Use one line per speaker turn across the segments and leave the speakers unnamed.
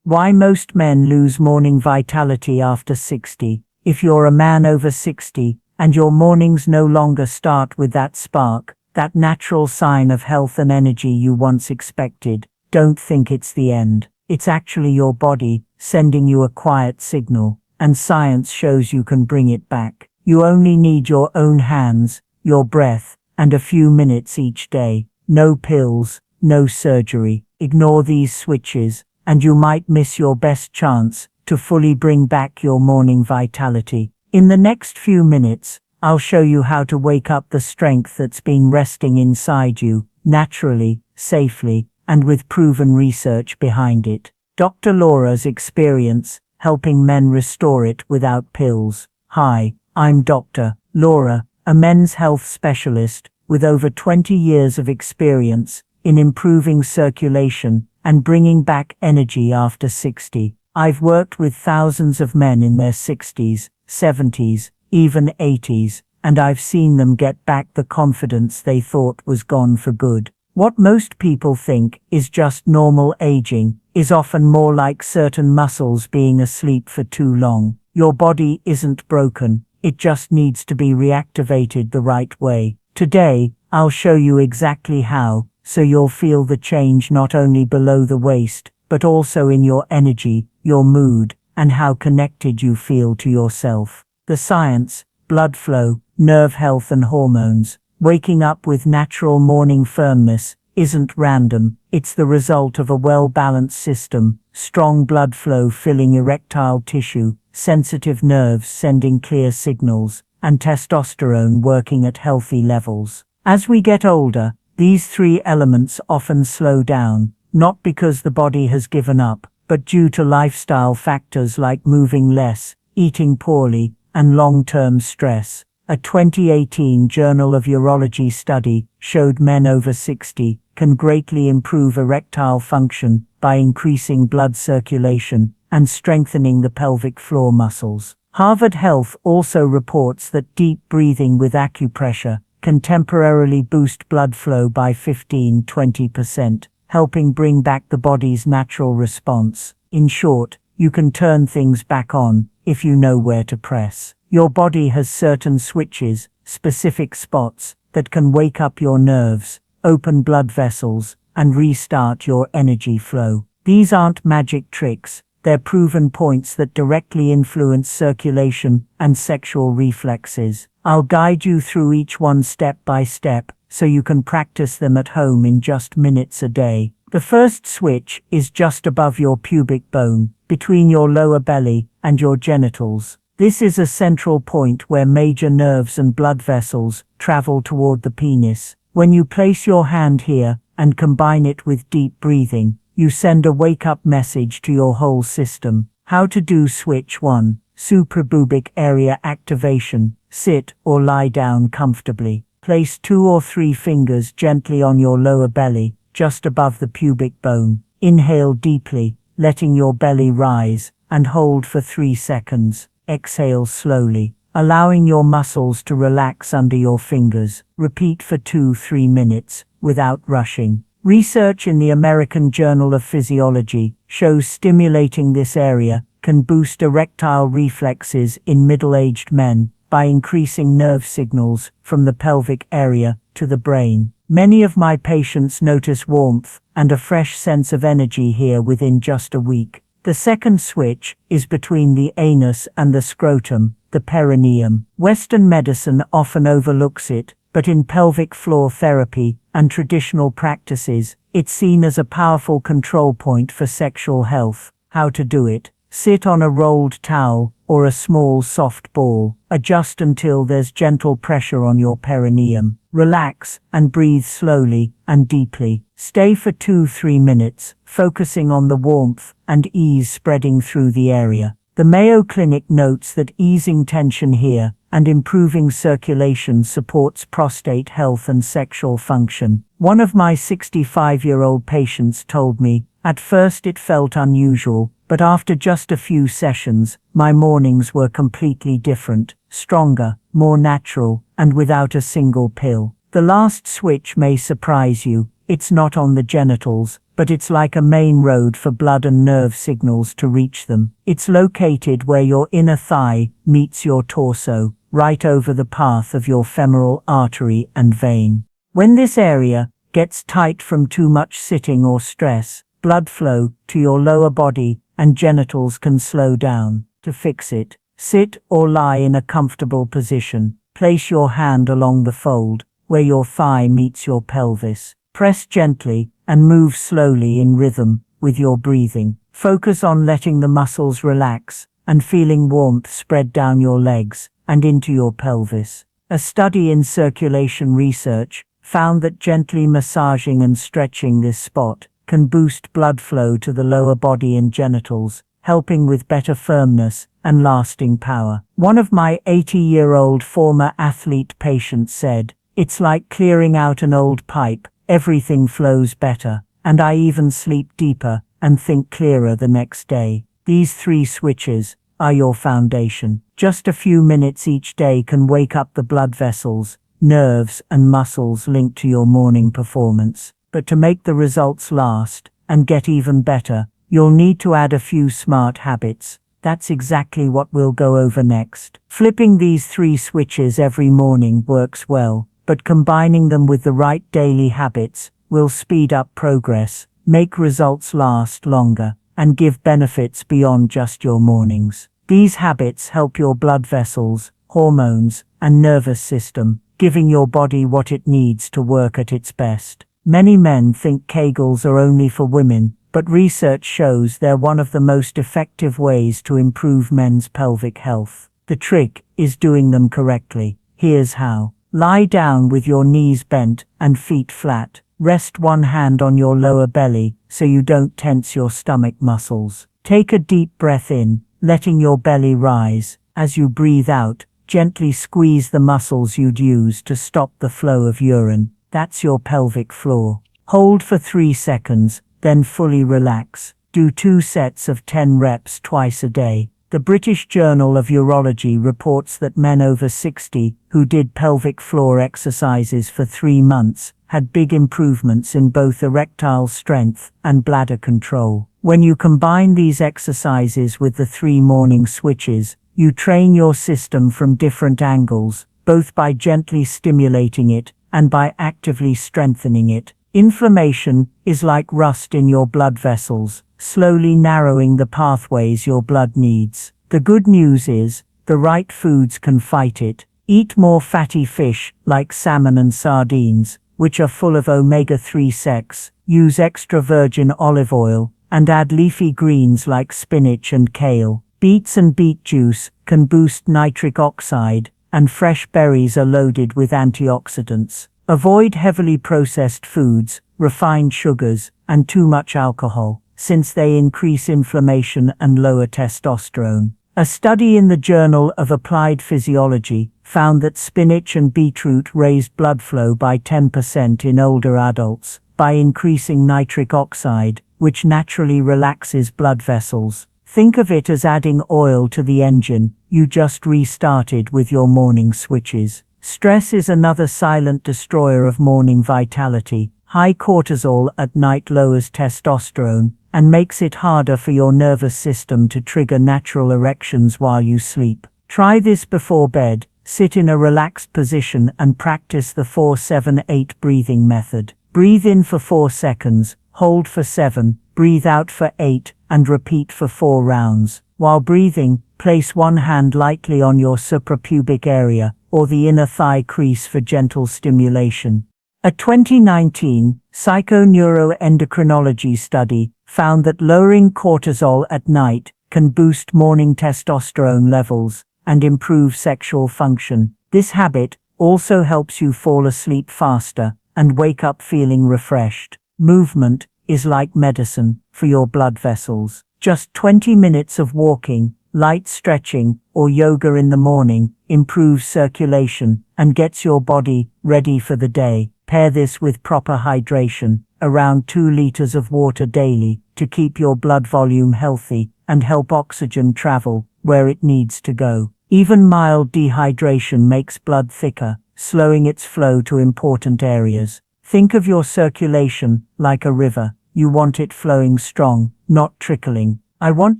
Why most men lose morning vitality after 60. If you're a man over 60, and your mornings no longer start with that spark, that natural sign of health and energy you once expected, don't think it's the end. It's actually your body sending you a quiet signal, and science shows you can bring it back. You only need your own hands, your breath, and a few minutes each day. No pills, no surgery. Ignore these switches, and you might miss your best chance to fully bring back your morning vitality. In the next few minutes, I'll show you how to wake up the strength that's been resting inside you, naturally, safely, and with proven research behind it. Dr. Laura's experience, helping men restore it without pills. Hi, I'm Dr. Laura, a men's health specialist with over 20 years of experience in improving circulation and bringing back energy after 60. I've worked with thousands of men in their 60s, 70s, even 80s, and I've seen them get back the confidence they thought was gone for good. What most people think is just normal aging is often more like certain muscles being asleep for too long. Your body isn't broken, it just needs to be reactivated the right way. Today, I'll show you exactly how, so you'll feel the change not only below the waist, but also in your energy, your mood, and how connected you feel to yourself. The science, blood flow, nerve health and hormones, waking up with natural morning firmness, isn't random. It's the result of a well-balanced system, strong blood flow filling erectile tissue, sensitive nerves sending clear signals, and testosterone working at healthy levels. As we get older, these three elements often slow down, not because the body has given up, but due to lifestyle factors like moving less, eating poorly, and long-term stress. A 2018 Journal of Urology study showed men over 60 can greatly improve erectile function by increasing blood circulation and strengthening the pelvic floor muscles. Harvard Health also reports that deep breathing with acupressure can temporarily boost blood flow by 15–20%, helping bring back the body's natural response. In short, you can turn things back on if you know where to press. Your body has certain switches, specific spots, that can wake up your nerves, open blood vessels, and restart your energy flow. These aren't magic tricks, they're proven points that directly influence circulation and sexual reflexes. I'll guide you through each one step by step, so you can practice them at home in just minutes a day. The first switch is just above your pubic bone, between your lower belly and your genitals. This is a central point where major nerves and blood vessels travel toward the penis. When you place your hand here and combine it with deep breathing, you send a wake-up message to your whole system. How to do switch 1. Suprapubic area activation. Sit or lie down comfortably. Place 2 or 3 fingers gently on your lower belly, just above the pubic bone. Inhale deeply, letting your belly rise, and hold for 3 seconds. Exhale slowly, allowing your muscles to relax under your fingers. Repeat for 2–3 minutes, without rushing. Research in the American Journal of Physiology shows stimulating this area can boost erectile reflexes in middle-aged men by increasing nerve signals from the pelvic area to the brain. Many of my patients notice warmth and a fresh sense of energy here within just a week. The second switch is between the anus and the scrotum, the perineum. Western medicine often overlooks it, but in pelvic floor therapy and traditional practices, it's seen as a powerful control point for sexual health. How to do it? Sit on a rolled towel or a small soft ball. Adjust until there's gentle pressure on your perineum. Relax and breathe slowly and deeply. Stay for 2–3 minutes, focusing on the warmth and ease spreading through the area. The Mayo Clinic notes that easing tension here and improving circulation supports prostate health and sexual function. One of my 65-year-old patients told me, at first it felt unusual, but after just a few sessions, my mornings were completely different, stronger, more natural, and without a single pill. The last switch may surprise you. It's not on the genitals, but it's like a main road for blood and nerve signals to reach them. It's located where your inner thigh meets your torso, right over the path of your femoral artery and vein. When this area gets tight from too much sitting or stress, blood flow to your lower body and genitals can slow down. To fix it, sit or lie in a comfortable position. Place your hand along the fold, where your thigh meets your pelvis. Press gently and move slowly in rhythm with your breathing. Focus on letting the muscles relax and feeling warmth spread down your legs and into your pelvis. A study in circulation research found that gently massaging and stretching this spot can boost blood flow to the lower body and genitals, helping with better firmness and lasting power. One of my 80-year-old former athlete patients said, "It's like clearing out an old pipe. Everything flows better, and I even sleep deeper and think clearer the next day." These 3 switches are your foundation. Just a few minutes each day can wake up the blood vessels, nerves, and muscles linked to your morning performance. But to make the results last and get even better, you'll need to add a few smart habits. That's exactly what we'll go over next. Flipping these 3 switches every morning works well, but combining them with the right daily habits will speed up progress, make results last longer, and give benefits beyond just your mornings. These habits help your blood vessels, hormones, and nervous system, giving your body what it needs to work at its best. Many men think Kegels are only for women, but research shows they're one of the most effective ways to improve men's pelvic health. The trick is doing them correctly. Here's how. Lie down with your knees bent and feet flat. Rest one hand on your lower belly so you don't tense your stomach muscles. Take a deep breath in, letting your belly rise. As you breathe out, gently squeeze the muscles you'd use to stop the flow of urine. That's your pelvic floor. Hold for 3 seconds, then fully relax. Do 2 sets of 10 reps twice a day. The British Journal of Urology reports that men over 60 who did pelvic floor exercises for 3 months had big improvements in both erectile strength and bladder control. When you combine these exercises with the 3 morning switches, you train your system from different angles, both by gently stimulating it and by actively strengthening it. Inflammation is like rust in your blood vessels, slowly narrowing the pathways your blood needs. The good news is, the right foods can fight it. Eat more fatty fish, like salmon and sardines, which are full of omega-3 6. Use extra virgin olive oil, and add leafy greens like spinach and kale. Beets and beet juice can boost nitric oxide, and fresh berries are loaded with antioxidants. Avoid heavily processed foods, refined sugars, and too much alcohol, since they increase inflammation and lower testosterone. A study in the Journal of Applied Physiology found that spinach and beetroot raised blood flow by 10% in older adults by increasing nitric oxide, which naturally relaxes blood vessels. Think of it as adding oil to the engine you just restarted with your morning switches. Stress is another silent destroyer of morning vitality. High cortisol at night lowers testosterone and makes it harder for your nervous system to trigger natural erections while you sleep. Try this before bed. Sit in a relaxed position and practice the 4-7-8 breathing method. Breathe in for 4 seconds, hold for 7, breathe out for 8, and repeat for 4 rounds. While breathing, place one hand lightly on your suprapubic area or the inner thigh crease for gentle stimulation. A 2019 psychoneuroendocrinology study found that lowering cortisol at night can boost morning testosterone levels and improve sexual function. This habit also helps you fall asleep faster and wake up feeling refreshed. Movement is like medicine for your blood vessels. Just 20 minutes of walking, light stretching, or yoga in the morning improves circulation and gets your body ready for the day. Pair this with proper hydration, around 2 liters of water daily, to keep your blood volume healthy and help oxygen travel where it needs to go. Even mild dehydration makes blood thicker, slowing its flow to important areas. Think of your circulation like a river. you want it flowing strong, not trickling. I want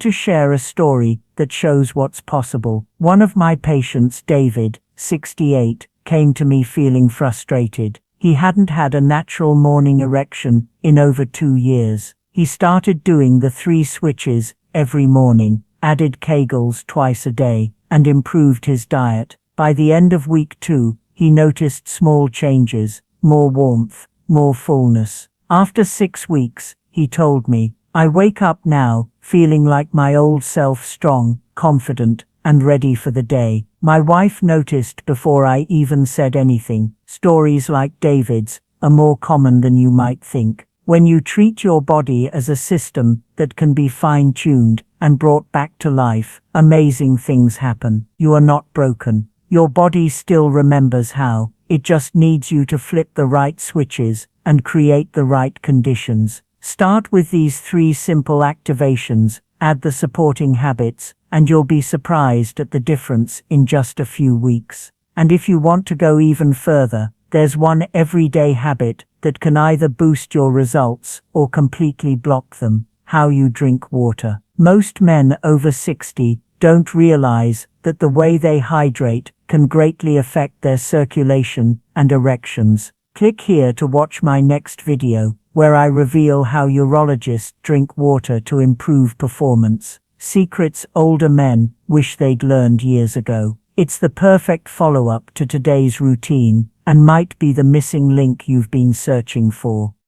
to share a story that shows what's possible. One of my patients, David, 68, came to me feeling frustrated. He hadn't had a natural morning erection in over 2 years. He started doing the 3 switches every morning, added Kegels twice a day, and improved his diet. By the end of week 2, he noticed small changes, more warmth, more fullness. After 6 weeks, he told me, "I wake up now, feeling like my old self, strong, confident, and ready for the day." My wife noticed before I even said anything. Stories like David's are more common than you might think. When you treat your body as a system that can be fine-tuned and brought back to life, amazing things happen. You are not broken. Your body still remembers how. It just needs you to flip the right switches and create the right conditions. Start with these 3 simple activations, add the supporting habits, and you'll be surprised at the difference in just a few weeks. And if you want to go even further, there's one everyday habit that can either boost your results or completely block them: how you drink water. Most men over 60 don't realize that the way they hydrate can greatly affect their circulation and erections. Click here to watch my next video, where I reveal how urologists drink water to improve performance. Secrets older men wish they'd learned years ago. It's the perfect follow-up to today's routine and might be the missing link you've been searching for.